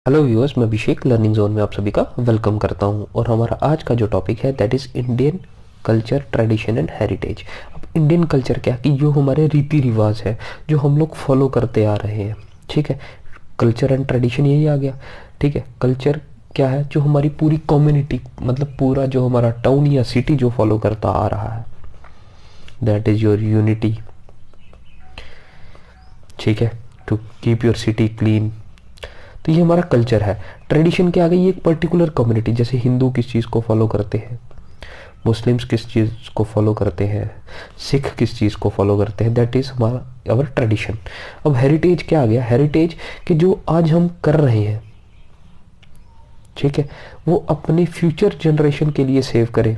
Hello viewers, मैं अभिषेक learning zone में आप सभी का वेलकम करता हूं। और हमारा आज का जो टॉपिक है that is Indian culture, tradition and heritage. अब इंडियन कल्चर क्या कि जो हमारे रीति रिवाज है, जो हम लोग फॉलो करते आ रहे हैं, ठीक है। कल्चर एंड ट्रेडिशन यही आ गया, ठीक है। कल्चर क्या है? जो हमारी पूरी कम्युनिटी, मतलब पूरा जो हमारा टाउन या सिटी जो फॉलो करता आ रहा है, दैट इज़ योर यूनिटी, ठीक है, to keep your city clean. तो ये हमारा कल्चर है। ट्रेडिशन क्या आ गई? एक पर्टिकुलर कम्युनिटी, जैसे हिंदू किस चीज़ को फॉलो करते हैं, मुस्लिम्स किस चीज़ को फॉलो करते हैं, सिख किस चीज़ को फॉलो करते हैं, दैट इज़ हमारा अवर ट्रेडिशन। अब हेरिटेज क्या आ गया? हेरिटेज कि जो आज हम कर रहे हैं, ठीक है, वो अपनी फ्यूचर जनरेशन के लिए सेव करें,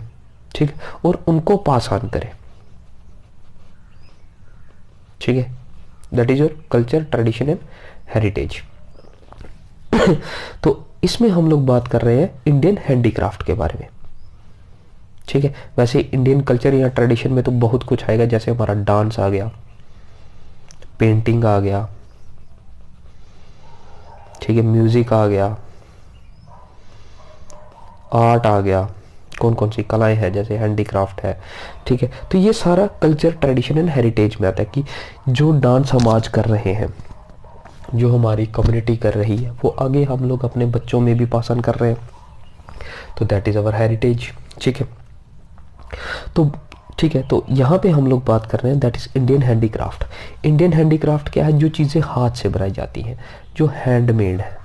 ठीक है, और उनको पास ऑन करें, ठीक है। That is your culture, tradition and heritage. तो इसमें हम लोग बात कर रहे हैं इंडियन हैंडीक्राफ्ट के बारे में, ठीक है। वैसे इंडियन कल्चर या ट्रेडिशन में तो बहुत कुछ आएगा, जैसे हमारा डांस आ गया, पेंटिंग आ गया, ठीक है, म्यूजिक आ गया, आर्ट आ गया, कौन कौन सी कलाएं हैं, जैसे हैंडीक्राफ्ट है, ठीक है। तो ये सारा कल्चर, ट्रेडिशन एंड हेरिटेज में आता है कि जो डांस हम आज कर रहे हैं, जो हमारी कम्युनिटी कर रही है, वो आगे हम लोग अपने बच्चों में भी पास ऑन कर रहे हैं, तो दैट इज़ अवर हेरिटेज, ठीक है। तो ठीक है, तो यहाँ पे हम लोग बात कर रहे हैं that is Indian handicraft. Indian handicraft क्या है? जो चीज़ें हाथ से बनाई जाती हैं, जो हैंडमेड है,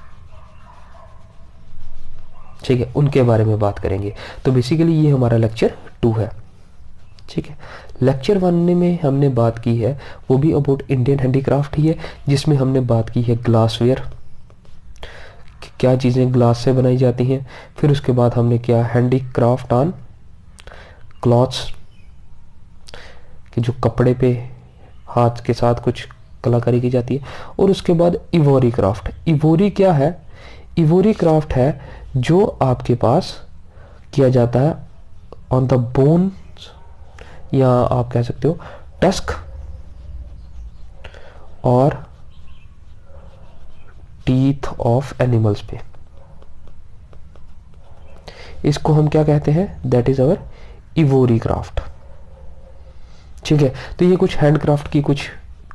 ठीक है, उनके बारे में बात करेंगे। तो बेसिकली ये हमारा लेक्चर 2 है, ठीक है। लेक्चर 1 में हमने बात की है वो भी अबाउट इंडियन हैंडीक्राफ्ट ही है, जिसमें हमने बात की है ग्लासवेयर, क्या चीज़ें ग्लास से बनाई जाती हैं। फिर उसके बाद हमने किया हैंडीक्राफ्ट ऑन क्लॉथ्स, कि जो कपड़े पे हाथ के साथ कुछ कलाकारी की जाती है। और उसके बाद इवोरी क्राफ्ट। इवोरी क्या है? इवोरी क्राफ्ट है जो आपके पास किया जाता है ऑन द बोन, या आप कह सकते हो टस्क और टीथ ऑफ एनिमल्स पे। इसको हम क्या कहते हैं? That is our ivory craft, ठीक है। तो ये कुछ हैंडक्राफ्ट की कुछ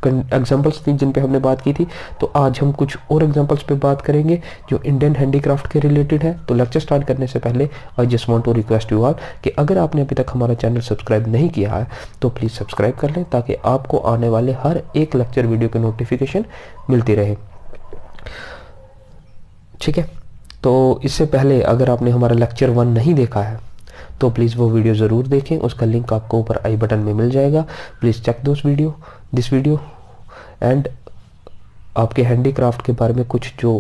एग्जांपल्स थी जिन पे हमने बात की थी। तो आज हम कुछ और एग्जांपल्स पे बात करेंगे जो इंडियन हैंडीक्राफ्ट के रिलेटेड है। तो लेक्चर स्टार्ट करने से पहले I just want to request you all कि अगर आपने अभी तक हमारा चैनल सब्सक्राइब नहीं किया है तो प्लीज़ सब्सक्राइब कर लें, ताकि आपको आने वाले हर एक लेक्चर वीडियो की नोटिफिकेशन मिलती रहे, ठीक है। तो इससे पहले अगर आपने हमारा लेक्चर 1 नहीं देखा है तो प्लीज़ वो वीडियो ज़रूर देखें, उसका लिंक आपको ऊपर आई बटन में मिल जाएगा। Please check this video and आपके हैंडीक्राफ्ट के बारे में कुछ जो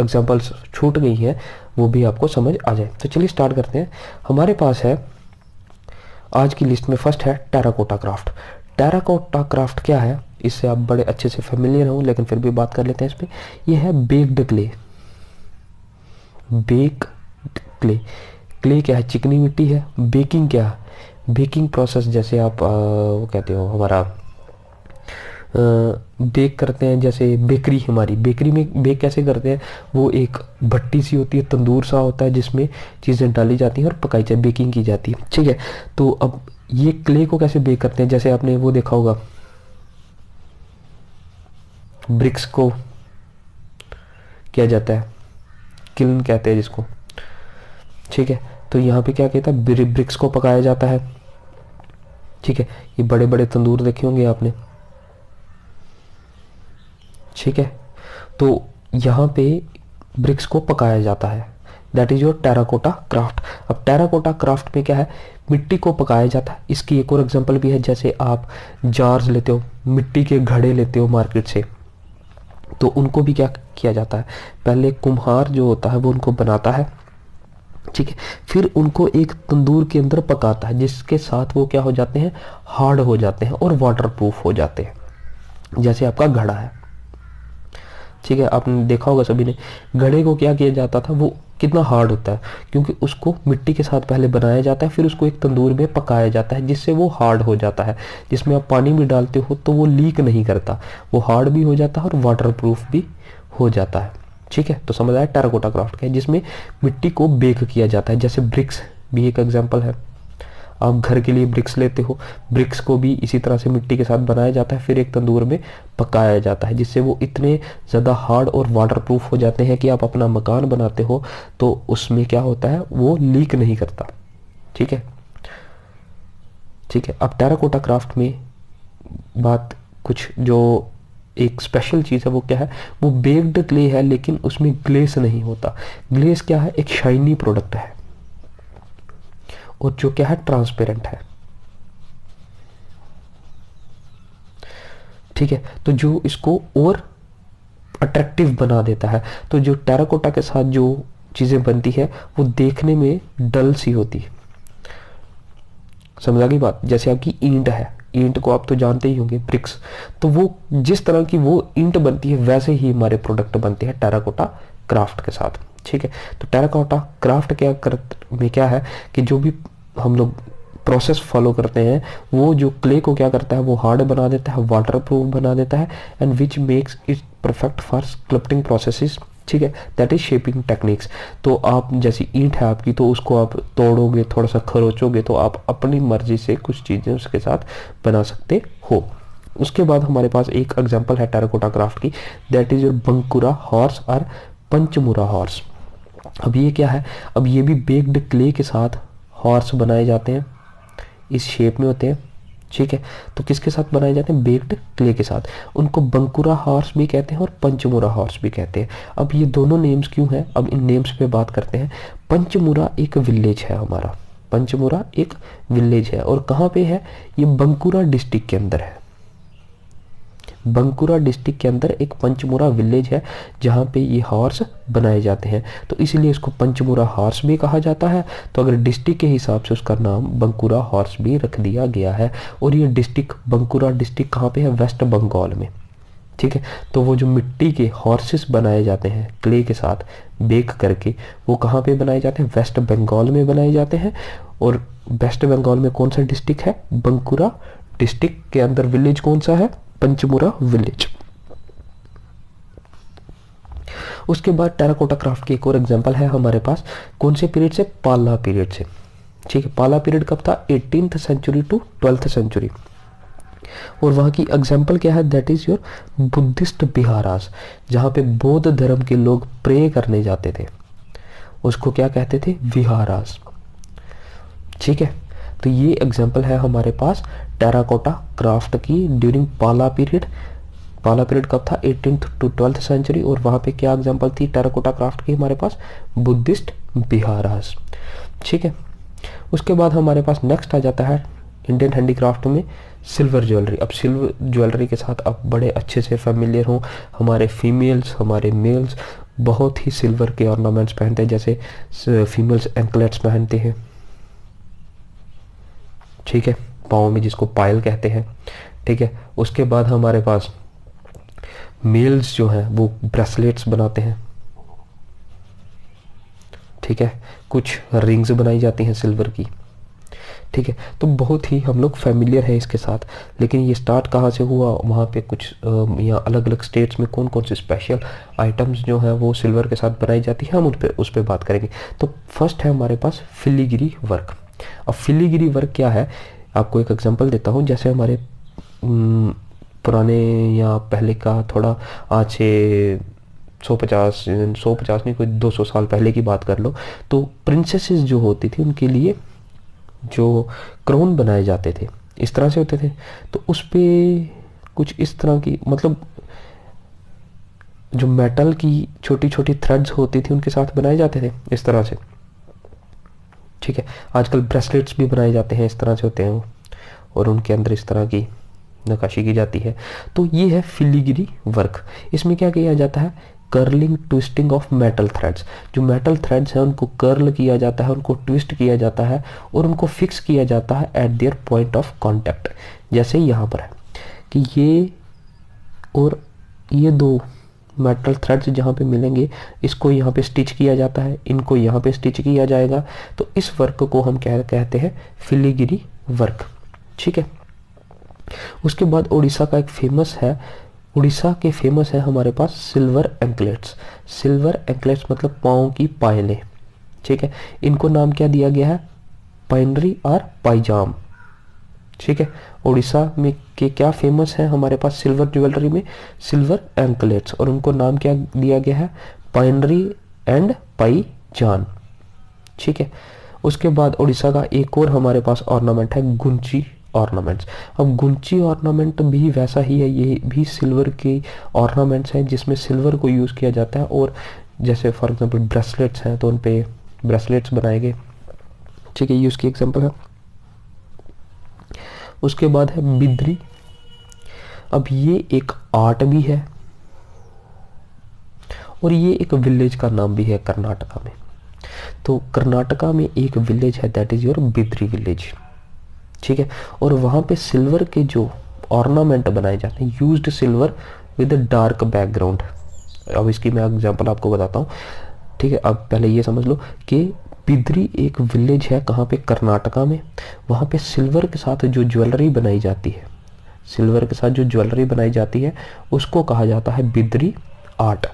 एग्जांपल्स छूट गई हैं वो भी आपको समझ आ जाए। तो चलिए स्टार्ट करते हैं। हमारे पास है आज की लिस्ट में फर्स्ट है टेराकोटा क्राफ्ट। टेराकोटा क्राफ्ट क्या है? इससे आप बड़े अच्छे से फेमिलियर हो, लेकिन फिर भी बात कर लेते हैं इस पर। यह है baked clay. Baked clay, clay क्या है? चिकनी मिट्टी है। बेकिंग क्या है? बेकिंग प्रोसेस, जैसे आप वो कहते हो हमारा बेक करते हैं, जैसे बेकरी, हमारी बेकरी में बेक कैसे करते हैं? वो एक भट्टी सी होती है, तंदूर सा होता है, जिसमें चीज़ें डाली जाती हैं और पकाई जाती, बेकिंग की जाती है, ठीक है। तो अब ये क्ले को कैसे बेक करते हैं? जैसे आपने वो देखा होगा, ब्रिक्स को किया जाता है, किल्न कहते हैं जिसको, ठीक है। तो यहाँ पे क्या कहता है? ब्रिक्स को पकाया जाता है, ठीक है। ये बड़े बड़े तंदूर देखे होंगे आपने, ठीक है। तो यहाँ पे ब्रिक्स को पकाया जाता है, that is your terracotta craft. अब टेराकोटा क्राफ्ट में क्या है? मिट्टी को पकाया जाता है। इसकी एक और एग्जांपल भी है, जैसे आप जार्स लेते हो, मिट्टी के घड़े लेते हो मार्केट से, तो उनको भी क्या किया जाता है? पहले कुम्हार जो होता है वो उनको बनाता है, ठीक है, फिर उनको एक तंदूर के अंदर पकाता है, जिसके साथ वो क्या हो जाते हैं? हार्ड हो जाते हैं और वाटरप्रूफ हो जाते हैं। जैसे आपका घड़ा है, ठीक है, आपने देखा होगा सभी ने, घड़े को क्या किया जाता था? वो कितना हार्ड होता है, क्योंकि उसको मिट्टी के साथ पहले बनाया जाता है, फिर उसको एक तंदूर में पकाया जाता है, जिससे वो हार्ड हो जाता है। जिसमें आप पानी भी डालते हो तो वो लीक नहीं करता, वो हार्ड भी हो जाता है और वाटरप्रूफ भी हो जाता है, ठीक है, तो समझ आया टेराकोटा क्राफ्ट क्या है, जिसमें मिट्टी को बेक किया जाता है। जैसे ब्रिक्स भी एक एग्जांपल है, आप घर के लिए ब्रिक्स लेते हो, ब्रिक्स को भी इसी तरह से मिट्टी के साथ बनाया जाता है, फिर एक तंदूर में पकाया जाता है, जिससे वो इतने ज़्यादा हार्ड और वाटर प्रूफ हो जाते हैं कि आप अपना मकान बनाते हो तो उसमें क्या होता है, वो लीक नहीं करता। ठीक है, ठीक है। अब टेराकोटा क्राफ्ट में बात कुछ जो एक स्पेशल चीज़ है वो क्या है, वो बेक्ड क्ले है, लेकिन उसमें ग्लेस नहीं होता। ग्लेस क्या है, एक शाइनी प्रोडक्ट है और जो क्या है, ट्रांसपेरेंट है। ठीक है, तो जो इसको और अट्रैक्टिव बना देता है। तो जो टेराकोटा के साथ जो चीज़ें बनती है वो देखने में डल सी होती है। समझा गई बात। जैसे आपकी ईंट है, ईंट को आप तो जानते ही होंगे, ब्रिक्स, तो वो जिस तरह की वो ईंट बनती है वैसे ही हमारे प्रोडक्ट बनते हैं टेराकोटा क्राफ्ट के साथ। ठीक है, तो टेराकोटा क्राफ्ट में क्या है कि जो भी हम लोग प्रोसेस फॉलो करते हैं वो जो क्ले को क्या करता है, वो हार्ड बना देता है, वाटर प्रूफ बना देता है, and which makes it perfect for sculpting processes. ठीक है, दैट इज शेपिंग टेक्निक्स। तो आप जैसी ईंट है आपकी, तो उसको आप तोड़ोगे, थोड़ा सा खरोचोगे, तो आप अपनी मर्जी से कुछ चीज़ें उसके साथ बना सकते हो। उसके बाद हमारे पास एक एग्जांपल है टेराकोटा क्राफ्ट की, that is your Bankura horse और पंचमुरा हॉर्स। अब ये क्या है, अब ये भी बेक्ड क्ले के साथ हॉर्स बनाए जाते हैं, इस शेप में होते हैं। ठीक है, तो किसके साथ बनाए जाते हैं, बेक्ड क्ले के साथ। उनको बंकुरा हॉर्स भी कहते हैं और पंचमुरा हॉर्स भी कहते हैं। अब ये दोनों नेम्स क्यों हैं, अब इन नेम्स पे बात करते हैं। पंचमुरा एक विलेज है हमारा, पंचमुरा एक विलेज है, और कहाँ पे है, ये बंकुरा डिस्ट्रिक्ट के अंदर है। बंकुरा डिस्ट्रिक्ट के अंदर एक पंचमुरा विलेज है जहाँ पे ये हॉर्स बनाए जाते हैं, तो इसीलिए इसको पंचमुरा हॉर्स भी कहा जाता है। तो अगर डिस्ट्रिक्ट के हिसाब से उसका नाम बंकुरा हॉर्स भी रख दिया गया है। और ये डिस्ट्रिक्ट, बंकुरा डिस्ट्रिक्ट कहाँ पे है, वेस्ट बंगाल में। ठीक है, तो वो जो मिट्टी के हॉर्सेस बनाए जाते हैं क्ले के साथ बेक करके, वो कहाँ पे बनाए जाते हैं, वेस्ट बंगाल में बनाए जाते हैं। और वेस्ट बंगाल में कौन सा डिस्ट्रिक्ट है, बंकुरा डिस्ट्रिक्ट के अंदर विलेज कौन सा है, पंचमुरा विलेज। उसके बाद टेराकोटा क्राफ्ट की एक और एग्जांपल है हमारे पास, कौन से पीरियड से, पाला पीरियड से। ठीक है, पाला पीरियड कब था, 18th century to 12th century. और वहाँ की एग्जांपल क्या है, दैट इज योर बुद्धिस्ट बिहारास, जहाँ पे बौद्ध धर्म के लोग प्रे करने जाते थे, उसको क्या कहते थे, विहारास। ठीक है, तो ये एग्जांपल है हमारे पास टेराकोटा क्राफ्ट की ड्यूरिंग पाला पीरियड। पाला पीरियड कब था, 18th to 12th सेंचुरी। और वहाँ पे क्या एग्जांपल थी टेराकोटा क्राफ्ट की हमारे पास, बुद्धिस्ट बिहारास। ठीक है, उसके बाद हमारे पास नेक्स्ट आ जाता है इंडियन हैंडीक्राफ्ट में सिल्वर ज्वेलरी। अब सिल्वर ज्वेलरी के साथ आप बड़े अच्छे से फेमिलियर हो, हमारे फीमेल्स हमारे मेल्स बहुत ही सिल्वर के ऑर्नामेंट्स पहनते हैं, जैसे फीमेल्स एंकलेट्स पहनते हैं। ठीक है, पाँव में जिसको पायल कहते हैं। ठीक है, उसके बाद हमारे पास मेल्स जो हैं वो ब्रेसलेट्स बनाते हैं। ठीक है, कुछ रिंग्स बनाई जाती हैं सिल्वर की। ठीक है, तो बहुत ही हम लोग फेमिलियर है इसके साथ। लेकिन ये स्टार्ट कहाँ से हुआ, वहाँ पे कुछ यहाँ अलग अलग स्टेट्स में कौन कौन से स्पेशल आइटम्स जो हैं वो सिल्वर के साथ बनाई जाती है, हम उस पर बात करेंगे। तो फर्स्ट है हमारे पास फिलीगिरी वर्क। अब फिलीगिरी वर्क क्या है, आपको एक एग्जांपल देता हूँ। जैसे हमारे पुराने या पहले का थोड़ा आज से 150 नहीं, कोई 200 साल पहले की बात कर लो, तो प्रिंसेसेस जो होती थी उनके लिए जो क्राउन बनाए जाते थे इस तरह से होते थे। तो उस पे कुछ इस तरह की, मतलब जो मेटल की छोटी छोटी थ्रेड्स होती थी उनके साथ बनाए जाते थे इस तरह से। ठीक है, आजकल ब्रेसलेट्स भी बनाए जाते हैं इस तरह से होते हैं वो, और उनके अंदर इस तरह की नक्काशी की जाती है। तो ये है फिलीगिरी वर्क। इसमें क्या किया जाता है, curling twisting of metal threads. जो मेटल थ्रेड्स हैं उनको कर्ल किया जाता है, उनको ट्विस्ट किया जाता है और उनको फिक्स किया जाता है eight their point of contact. जैसे यहाँ पर है कि ये और ये दो मेटल थ्रेड्स जहाँ पे मिलेंगे, इसको यहाँ पे स्टिच किया जाता है, इनको यहाँ पे स्टिच किया जाएगा। तो इस वर्क को हम कहते हैं फिलीगिरी वर्क। ठीक है, उसके बाद उड़ीसा का एक फेमस है उड़ीसा के फेमस है हमारे पास सिल्वर एंकलेट्स। सिल्वर एंकलेट्स मतलब पाँव की पायलें, ठीक है। इनको नाम क्या दिया गया है, पाइनरी और पाइजाम, ठीक है। उड़ीसा में के क्या फेमस है हमारे पास सिल्वर ज्वेलरी में, सिल्वर एंकलेट्स, और उनको नाम क्या दिया गया है, पाइनरी एंड पाइजान, ठीक है। उसके बाद उड़ीसा का एक और हमारे पास ऑर्नामेंट है गुंची ऑर्नामेंट्स। अब गुंची ऑर्नामेंट भी वैसा ही है, ये भी सिल्वर के ऑर्नामेंट्स हैं जिसमें सिल्वर को यूज़ किया जाता है, और जैसे फॉर एग्जांपल ब्रेसलेट्स हैं तो उन पे ब्रेसलेट्स बनाए गए, ठीक है, ये उसकी एग्जांपल है। उसके बाद है बिद्री। अब ये एक आर्ट भी है और ये एक विलेज का नाम भी है कर्नाटका में। तो कर्नाटका में एक विलेज है that is your Bidri village, ठीक है। और वहाँ पे सिल्वर के जो ऑर्नामेंट बनाए जाते हैं, used silver with dark background. अब इसकी मैं एग्जांपल आपको बताता हूँ, ठीक है। अब पहले ये समझ लो कि बिद्री एक विलेज है कहाँ पे, कर्नाटका में। वहाँ पे सिल्वर के साथ जो ज्वेलरी बनाई जाती है, सिल्वर के साथ जो ज्वेलरी बनाई जाती है उसको कहा जाता है बिद्री आर्ट।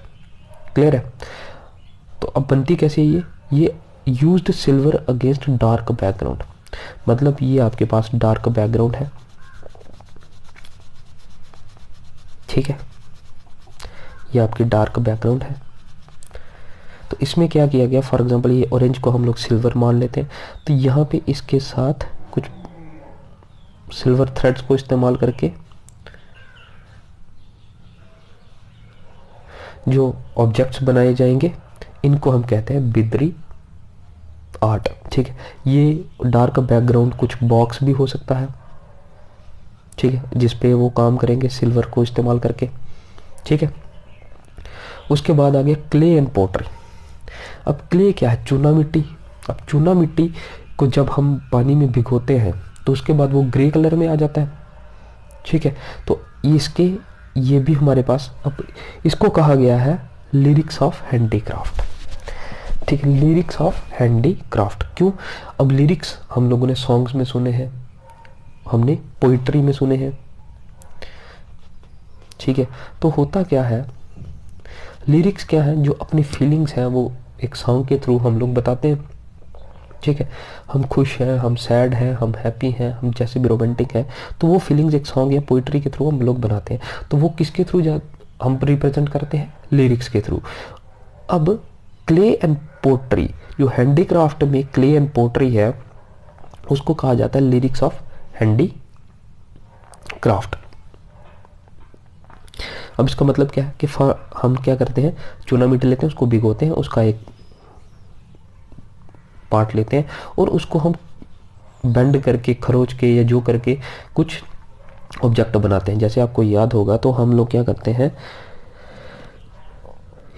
क्लियर है। तो अब बनती कैसे है ये used silver against dark background, मतलब ये आपके पास डार्क बैकग्राउंड है, ठीक है, ये आपकी डार्क बैकग्राउंड है। तो इसमें क्या किया गया, फॉर एग्जांपल ये ऑरेंज को हम लोग सिल्वर मान लेते हैं, तो यहाँ पे इसके साथ कुछ सिल्वर थ्रेड्स को इस्तेमाल करके जो ऑब्जेक्ट्स बनाए जाएंगे इनको हम कहते हैं बिद्री आर्ट, ठीक है। ये डार्क बैकग्राउंड कुछ बॉक्स भी हो सकता है, ठीक है, जिसपे वो काम करेंगे सिल्वर को इस्तेमाल करके, ठीक है। उसके बाद आ गया क्ले एंड पोटरी। अब क्ले क्या है, चूना मिट्टी। अब चूना मिट्टी को जब हम पानी में भिगोते हैं तो उसके बाद वो ग्रे कलर में आ जाता है, ठीक है। तो इसके ये भी हमारे पास, अब इसको कहा गया है लिरिक्स ऑफ हैंडीक्राफ्ट, ठीक है, लिरिक्स ऑफ हैंडीक्राफ्ट। क्यों, अब लिरिक्स हम लोगों ने सॉन्ग्स में सुने हैं, हमने पोइट्री में सुने हैं, ठीक है। तो होता क्या है, लिरिक्स क्या है, जो अपनी फीलिंग्स हैं वो एक सॉन्ग के थ्रू हम लोग बताते हैं, ठीक है। हम खुश हैं, हम सैड हैं, हम हैप्पी हैं, हम जैसे भी रोमांटिक हैं, तो वो फीलिंग्स एक सॉन्ग या पोइट्री के थ्रू हम लोग बनाते हैं। तो वो किसके थ्रू हम रिप्रेजेंट करते हैं, लिरिक्स के थ्रू। अब क्ले एंड पोट्री, जो हैंडीक्राफ्ट में क्ले एंड पोट्री है उसको कहा जाता है लिरिक्स ऑफ हैंडीक्राफ्ट। अब इसका मतलब क्या है कि हम क्या करते हैं, चूना मिट्टी लेते हैं, उसको भिगोते हैं, उसका एक पार्ट लेते हैं और उसको हम बेंड करके, खरोच के या जो करके कुछ ऑब्जेक्ट बनाते हैं। जैसे आपको याद होगा तो हम लोग क्या करते हैं,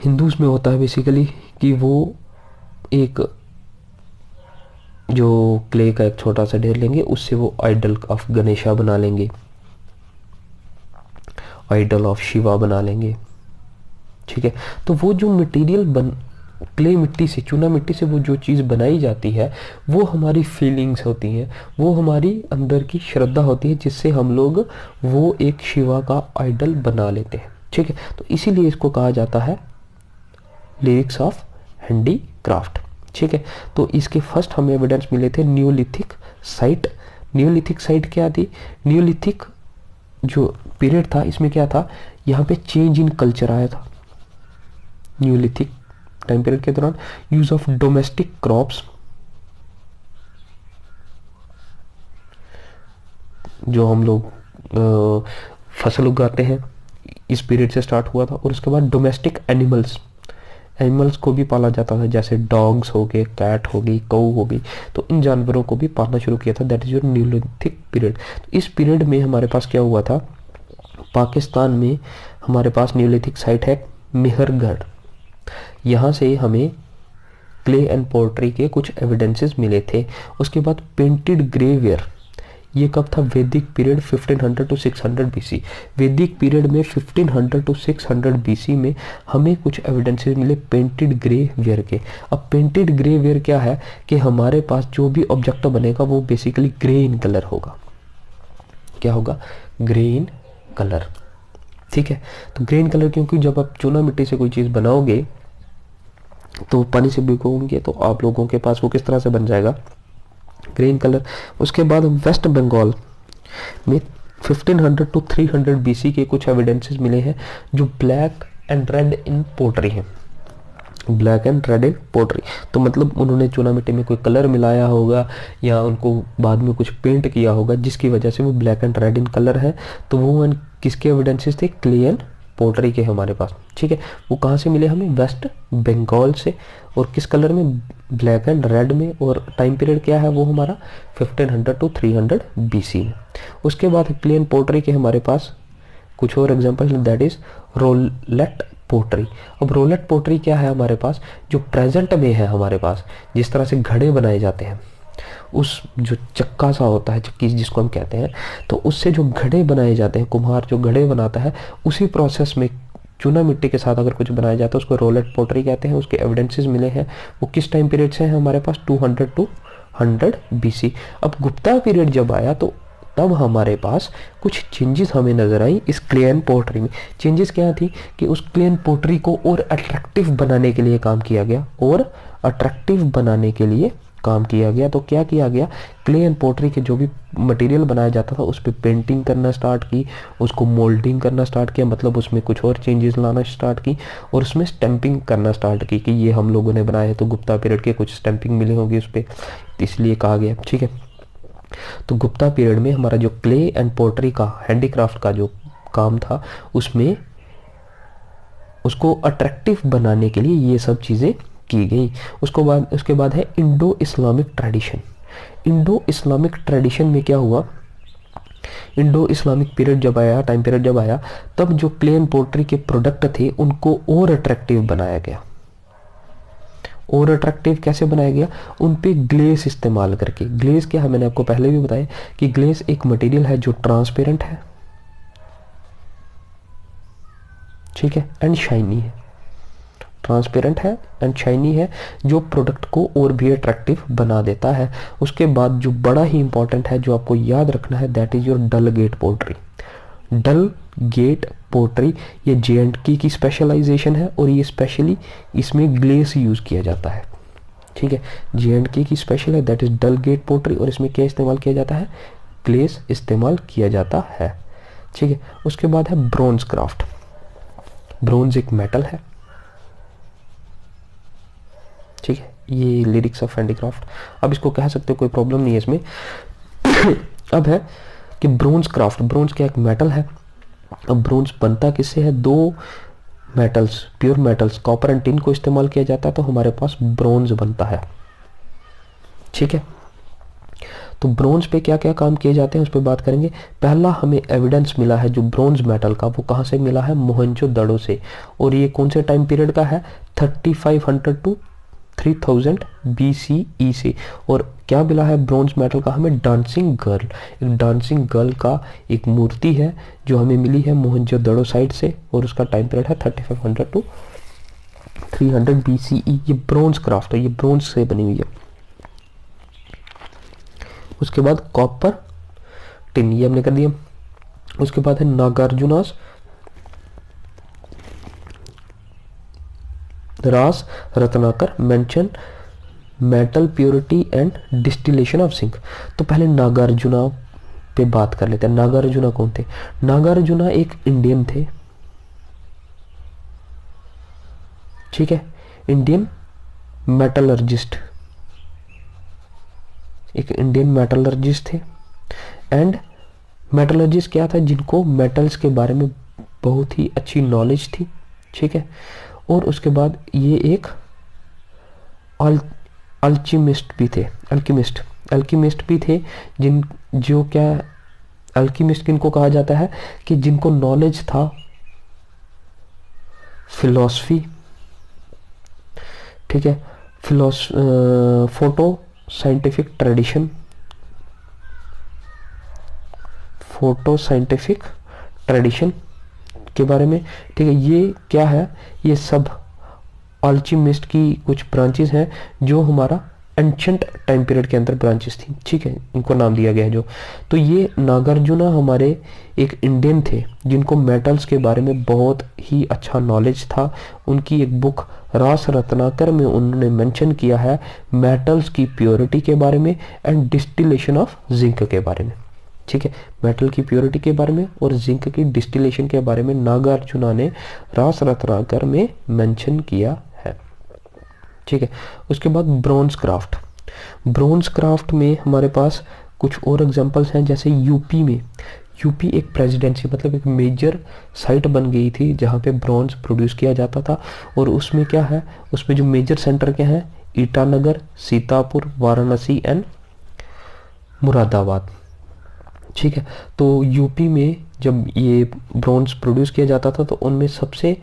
हिंदूज में होता है बेसिकली कि वो एक जो क्ले का एक छोटा सा ढेर लेंगे, उससे वो आइडल ऑफ गणेशा बना लेंगे, आइडल ऑफ शिवा बना लेंगे, ठीक है। तो वो जो मटेरियल क्ले मिट्टी से, चूना मिट्टी से वो जो चीज़ बनाई जाती है वो हमारी फीलिंग्स होती हैं, वो हमारी अंदर की श्रद्धा होती है, जिससे हम लोग वो एक शिवा का आइडल बना लेते हैं, ठीक है। तो इसीलिए इसको कहा जाता है लिरिक्स ऑफ हैंडीक्राफ्ट, ठीक है। तो इसके फर्स्ट हमें एविडेंस मिले थे न्यूलिथिक साइट। न्यूलिथिक साइट क्या थी, न्यूलिथिक जो पीरियड था इसमें क्या था, यहाँ पे चेंज इन कल्चर आया था। न्यूलिथिक टाइम पीरियड के दौरान यूज ऑफ डोमेस्टिक क्रॉप्स, जो हम लोग फसल उगाते हैं, इस पीरियड से स्टार्ट हुआ था। और उसके बाद डोमेस्टिक एनिमल्स को भी पाला जाता था, जैसे डॉग्स हो गए, कैट हो गई, कऊ हो गई, तो इन जानवरों को भी पालना शुरू किया था। That is your Neolithic period. तो इस पीरियड में हमारे पास क्या हुआ था, पाकिस्तान में हमारे पास न्यूलिथिक साइट है मेहरगढ़। यहाँ से हमें क्ले एंड पोट्री के कुछ एविडेंसेस मिले थे। उसके बाद पेंटेड ग्रेवियर, ये कब था, वैदिक पीरियड 1500 टू 600 बीसी। वैदिक पीरियड में 1500 टू 600 बीसी में हमें कुछ एविडेंसेस मिले पेंटेड ग्रेवियर के। अब पेंटेड ग्रेवियर क्या है कि हमारे पास जो भी ऑब्जेक्ट बनेगा वो बेसिकली ग्रे इन कलर होगा। क्या होगा, ग्रे इन कलर, ठीक है। तो ग्रीन कलर क्योंकि जब आप चूना मिट्टी से कोई चीज़ बनाओगे तो पानी से भिगोगे तो आप लोगों के पास वो किस तरह से बन जाएगा, ग्रीन कलर। उसके बाद वेस्ट बंगाल में 1500 टू 300 बीसी के कुछ एविडेंसेस मिले हैं जो black and red in pottery है, black and red in pottery. तो मतलब उन्होंने चूना मिट्टी में कोई कलर मिलाया होगा या उनको बाद में कुछ पेंट किया होगा जिसकी वजह से वो black and red in colour है। तो वो किसके एविडेंसेस थे, क्ले एंड पोट्री के हमारे पास। ठीक है, वो कहाँ से मिले हमें, वेस्ट बंगाल से। और किस कलर में, ब्लैक एंड रेड में। और टाइम पीरियड क्या है वो हमारा 1500 टू 300 बीसी में। उसके बाद क्ले एंड पोट्री के हमारे पास कुछ और एग्जांपल, दैट इज रोलेट पोट्री। अब रोलेट पोट्री क्या है हमारे पास, जो प्रेजेंट में है हमारे पास, जिस तरह से घड़े बनाए जाते हैं, उस जो चक्का सा होता है, चक्की जिसको हम कहते हैं, तो उससे जो घड़े बनाए जाते हैं, कुम्हार जो घड़े बनाता है, उसी प्रोसेस में चूना मिट्टी के साथ अगर कुछ बनाया जाता है उसको रोलेट पोट्री कहते हैं। उसके एविडेंसेस मिले हैं। वो किस टाइम पीरियड से है हमारे पास, 200 टू 100 बीसी। अब गुप्ता पीरियड जब आया तो तब हमारे पास कुछ चेंजेस हमें नजर आई इस क्ले एंड पोट्री में। चेंजेस क्या थी कि उस क्ले एंड पोट्री को और अट्रैक्टिव बनाने के लिए काम किया गया, और अट्रैक्टिव बनाने के लिए काम किया गया। तो क्या किया गया, क्ले एंड पोट्री के जो भी मटेरियल बनाया जाता था उस पर पेंटिंग करना स्टार्ट की, उसको मोल्डिंग करना स्टार्ट किया, मतलब उसमें कुछ और चेंजेस लाना स्टार्ट की, और उसमें स्टैंपिंग करना स्टार्ट की कि ये हम लोगों ने बनाया है। तो गुप्ता पीरियड के कुछ स्टैंपिंग मिली होगी उस पर, इसलिए कहा गया। ठीक है, तो गुप्ता पीरियड में हमारा जो क्ले एंड पोट्री का हैंडीक्राफ्ट का जो काम था उसमें उसको अट्रैक्टिव बनाने के लिए ये सब चीज़ें की गई। उसके बाद है Indo Islamic tradition. Indo Islamic tradition में क्या हुआ, इंडो इस्लामिक पीरियड जब आया, टाइम पीरियड जब आया, तब जो क्ले एंड पोट्री के प्रोडक्ट थे उनको और अट्रैक्टिव बनाया गया। और अट्रैक्टिव कैसे बनाया गया, उन पे ग्लेस इस्तेमाल करके। ग्लेस क्या है, मैंने आपको पहले भी बताया कि ग्लेस एक मटेरियल है जो ट्रांसपेरेंट है, ठीक है, एंड शाइनी है। ट्रांसपेरेंट है एंड शाइनी है, जो प्रोडक्ट को और भी अट्रैक्टिव बना देता है। उसके बाद जो बड़ा ही इंपॉर्टेंट है जो आपको याद रखना है, that is your Dal Gate pottery. Dal Gate pottery ये J&K की स्पेशलाइजेशन है और ये स्पेशली इसमें ग्लेस यूज किया जाता है। ठीक है, J&K की स्पेशल है, that is Dal Gate pottery, और इसमें क्या इस्तेमाल किया जाता है, ग्लेस इस्तेमाल किया जाता है। ठीक है, उसके बाद है ब्रोंज क्राफ्ट। ब्रोंज एक मेटल है, ठीक है, ये लिरिक्स ऑफ हैंडीक्राफ्ट। अब इसको कह सकते हो, कोई प्रॉब्लम नहीं है इसमें। अब है कि ब्रोंज क्राफ्ट, ब्रोंज क्या एक मेटल है। अब ब्रोंज बनता किससे है, दो metals, pure metals copper and tin को इस्तेमाल किया जाता है, तो हमारे पास ब्रोंज बनता है। ठीक है, तो ब्रोंज पे क्या क्या काम किए जाते हैं उस पर बात करेंगे। पहला हमें एविडेंस मिला है जो ब्रोंज मेटल का, वो कहाँ से मिला है, मोहनजोदड़ो से। और ये कौन से टाइम पीरियड का है, 3500 टू 3000 BCE से। और क्या मिला है ब्रोंज मेटल का हमें, डांसिंग गर्ल, एक डांसिंग गर्ल का एक मूर्ति है जो हमें मिली है मोहनजोदड़ो साइड से, और उसका टाइम पीरियड है 3500 टू 300 BCE। ये ब्रोंज क्राफ्ट है, ये ब्रोंज से बनी हुई है। उसके बाद कॉपर टिन, ये हमने कर दिया। उसके बाद है नागार्जुनास रास Ratnakar mention metal purity and distillation of zinc. तो पहले नागार्जुना पे बात कर लेते हैं। नागार्जुना कौन थे, नागार्जुना एक इंडियन थे, ठीक है, इंडियन मेटलर्जिस्ट, एक इंडियन मेटलर्जिस्ट थे। एंड मेटलर्जिस्ट क्या था, जिनको मेटल्स के बारे में बहुत ही अच्छी नॉलेज थी। ठीक है, और उसके बाद ये एक अल्केमिस्ट भी थे, अल्केमिस्ट भी थे, जिन जो क्या, अल्केमिस्ट किनको कहा जाता है, कि जिनको नॉलेज था फिलॉसफी, ठीक है, photo scientific tradition, photo scientific tradition के बारे में। ठीक है, ये क्या है, ये सब अल्केमिस्ट की कुछ ब्रांचेस हैं जो हमारा एंशंट टाइम पीरियड के अंदर ब्रांचेस थी, ठीक है, इनको नाम दिया गया है जो। तो ये नागार्जुना हमारे एक इंडियन थे जिनको मेटल्स के बारे में बहुत ही अच्छा नॉलेज था। उनकी एक बुक रास रत्नाकर में उन्होंने मेंशन किया है मेटल्स की प्योरिटी के बारे में एंड डिस्टिलेशन ऑफ जिंक के बारे में, ठीक है। मेटल की प्योरिटी के बारे में और जिंक की डिस्टिलेशन के बारे में नागार्जुना ने रास रत्नाकर में मेंशन किया है, ठीक है। उसके बाद ब्रॉन्ज क्राफ्ट। ब्रॉन्ज क्राफ्ट में हमारे पास कुछ और एग्जांपल्स हैं, जैसे यूपी में, यूपी एक प्रेसिडेंसी मतलब एक मेजर साइट बन गई थी जहाँ पे ब्रॉन्ज प्रोड्यूस किया जाता था। और उसमें क्या है, उसमें जो मेजर सेंटर क्या है, ईटानगर, सीतापुर, वाराणसी एंड मुरादाबाद, ठीक है। तो यूपी में जब ये ब्रॉन्ज प्रोड्यूस किया जाता था तो उनमें सबसे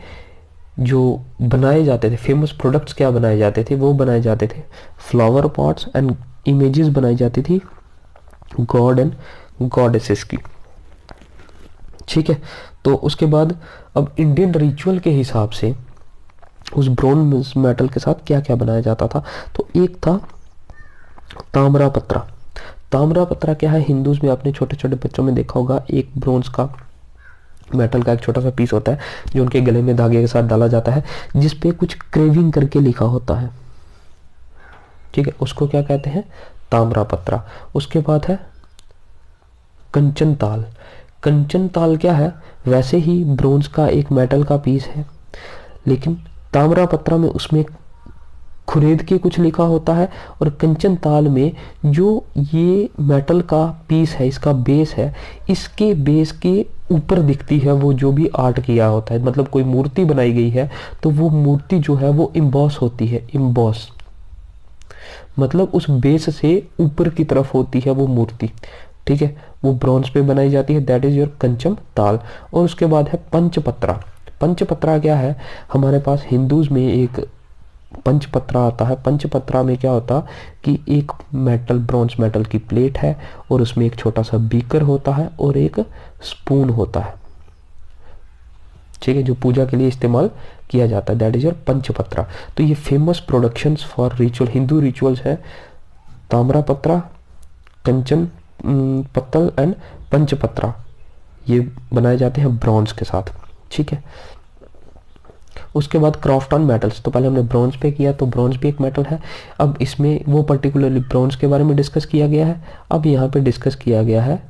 जो बनाए जाते थे फेमस प्रोडक्ट्स क्या बनाए जाते थे, वो बनाए जाते थे फ्लावर पॉट्स एंड इमेजेस बनाई जाती थी गॉड एंड गॉडेसेस की, ठीक है। तो उसके बाद अब इंडियन रिचुअल के हिसाब से उस ब्रॉन्ज मेटल के साथ क्या क्या बनाया जाता था, तो एक था ताम्रपत्र। ताम्रपत्र क्या है, हिंदूज में आपने छोटे छोटे बच्चों में देखा होगा, एक ब्रॉन्ज का मेटल का एक छोटा सा पीस होता है जो उनके गले में धागे के साथ डाला जाता है, जिसपे कुछ क्रेविंग करके लिखा होता है, ठीक है, उसको क्या कहते हैं, ताम्रपत्र। उसके बाद है कंचन ताल। कंचन ताल क्या है, वैसे ही ब्रोंज का एक मेटल का पीस है, लेकिन ताम्रपत्र में उसमें खुरेद के कुछ लिखा होता है, और कंचन ताल में जो ये मेटल का पीस है, इसका बेस है, इसके बेस के ऊपर दिखती है वो जो भी आर्ट किया होता है, मतलब कोई मूर्ति बनाई गई है तो वो मूर्ति जो है वो इम्बॉस होती है। इम्बॉस मतलब उस बेस से ऊपर की तरफ होती है वो मूर्ति, ठीक है, वो ब्रॉन्ज पे बनाई जाती है, दैट इज योर कंचन ताल। और उसके बाद है पंचपत्रा। पंचपत्रा क्या है, हमारे पास हिंदूज में एक पंचपत्रा आता है। पंचपत्रा में क्या होता कि एक मेटल, ब्रॉन्ज मेटल की प्लेट है और उसमें एक छोटा सा बीकर होता है और एक स्पून होता है, ठीक है, जो पूजा के लिए इस्तेमाल किया जाता है, दैट इज योर पंचपत्रा। तो ये famous productions for ritual, Hindu rituals है ताम्रपत्रा, कंचन पत्तल एंड पंचपत्रा, ये बनाए जाते हैं ब्रॉन्ज के साथ, ठीक है। उसके बाद क्राफ्ट ऑन मेटल्स। तो पहले हमने ब्रॉन्ज पे किया, तो ब्रॉन्ज भी एक मेटल है। अब इसमें वो पर्टिकुलरली ब्रॉन्ज के बारे में डिस्कस किया गया है, अब यहाँ पे डिस्कस किया गया है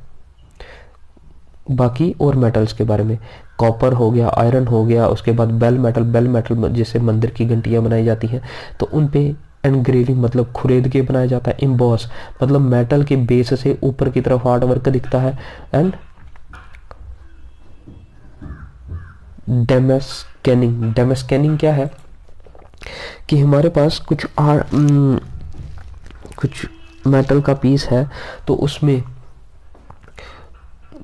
बाकी और मेटल्स के बारे में। कॉपर हो गया, आयरन हो गया, उसके बाद बेल मेटल। बेल मेटल जैसे मंदिर की घंटियां बनाई जाती हैं तो उन पे एनग्रेविंग मतलब खुरेद के बनाया जाता है। इम्बॉस मतलब मेटल के बेस से ऊपर की तरफ आर्ट वर्क दिखता है। एंड डेमस्कैनिंग। डेमस्कैनिंग क्या है कि हमारे पास कुछ मेटल का पीस है तो उसमें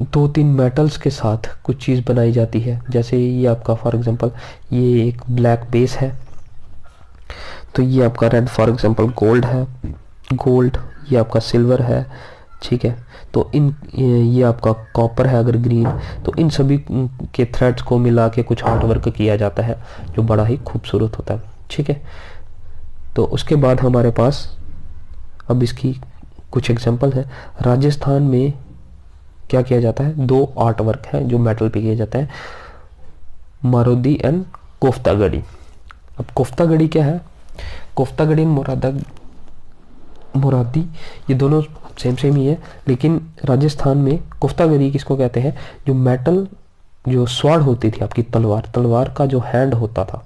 दो तीन मेटल्स के साथ कुछ चीज़ बनाई जाती है। जैसे ये आपका फॉर एग्जांपल ये एक ब्लैक बेस है, तो ये आपका रेड फॉर एग्जांपल गोल्ड है, गोल्ड, ये आपका सिल्वर है, ठीक है। तो ये आपका कॉपर है अगर ग्रीन, तो इन सभी के थ्रेड्स को मिला के कुछ आर्ट वर्क किया जाता है जो बड़ा ही खूबसूरत होता है, ठीक है। तो उसके बाद हमारे पास अब इसकी कुछ एग्जांपल है। राजस्थान में क्या किया जाता है, दो आर्ट वर्क है जो मेटल पे किया जाता है, मारुदी एंड कोफ्तागड़ी। अब कोफ्तागड़ी क्या है, कोफ्तागड़ी एंड मुरादी ये दोनों सेम ही है, लेकिन राजस्थान में कोफ्तागड़ी किसको कहते हैं, जो मेटल जो स्वाड होती थी आपकी तलवार का जो हैंड होता था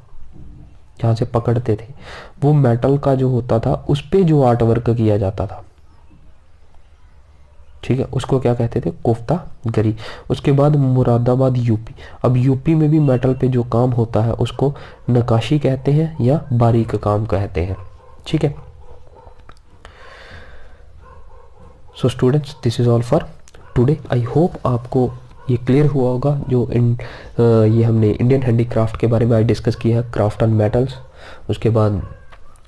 जहाँ से पकड़ते थे, वो मेटल का जो होता था उस पे जो आर्ट वर्क किया जाता था, ठीक है, उसको क्या कहते थे, कोफ्तागरी। उसके बाद मुरादाबाद यूपी। अब यूपी में भी मेटल पे जो काम होता है उसको नक्काशी कहते हैं या बारीक काम कहते हैं, ठीक है। So students this is all for today. I hope आपको ये क्लियर हुआ होगा जो ये हमने इंडियन हैंडीक्राफ्ट के बारे में आज डिस्कस किया है, क्राफ्ट ऑन मेटल्स। उसके बाद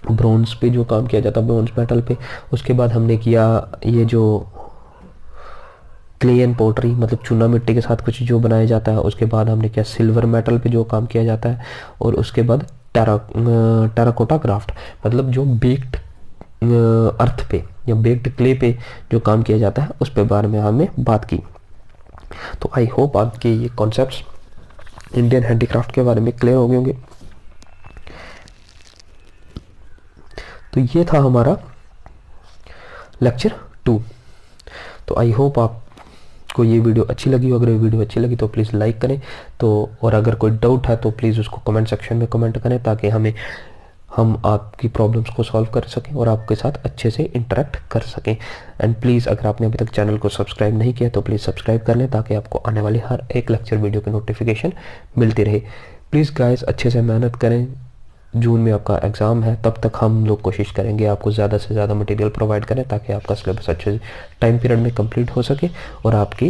ब्रॉन्ज पे जो काम किया जाता है ब्रॉन्ज मेटल पे। उसके बाद हमने किया ये जो क्ले एंड पोट्री मतलब चूना मिट्टी के साथ कुछ जो बनाया जाता है। उसके बाद हमने किया सिल्वर मेटल पे जो काम किया जाता है। और उसके बाद टेराकोटा क्राफ्ट मतलब जो बेक्ड अर्थ पे या बेक्ड क्ले पे जो काम किया जाता है उस पे बारे में हमने बात की। तो आई होप आपके ये कॉन्सेप्ट्स इंडियन हैंडीक्राफ्ट के बारे में क्लियर हो गए होंगे। तो ये था हमारा लेक्चर 2। तो आई होप आपको ये वीडियो अच्छी लगी हो। अगर ये वीडियो अच्छी लगी तो प्लीज़ लाइक करें। तो और अगर कोई डाउट है तो प्लीज़ उसको कमेंट सेक्शन में कमेंट करें, ताकि हम आपकी प्रॉब्लम्स को सॉल्व कर सकें और आपके साथ अच्छे से इंटरेक्ट कर सकें। एंड प्लीज़ अगर आपने अभी तक चैनल को सब्सक्राइब नहीं किया तो प्लीज़ सब्सक्राइब कर लें, ताकि आपको आने वाली हर एक लेक्चर वीडियो की नोटिफिकेशन मिलती रहे। प्लीज़ गाइस अच्छे से मेहनत करें। जून में आपका एग्ज़ाम है, तब तक हम लोग कोशिश करेंगे आपको ज़्यादा से ज़्यादा मटेरियल प्रोवाइड करें, ताकि आपका सिलेबस अच्छे टाइम पीरियड में कंप्लीट हो सके और आपकी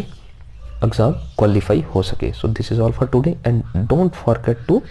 एग्ज़ाम क्वालिफाई हो सके। So this is all for today and don't forget to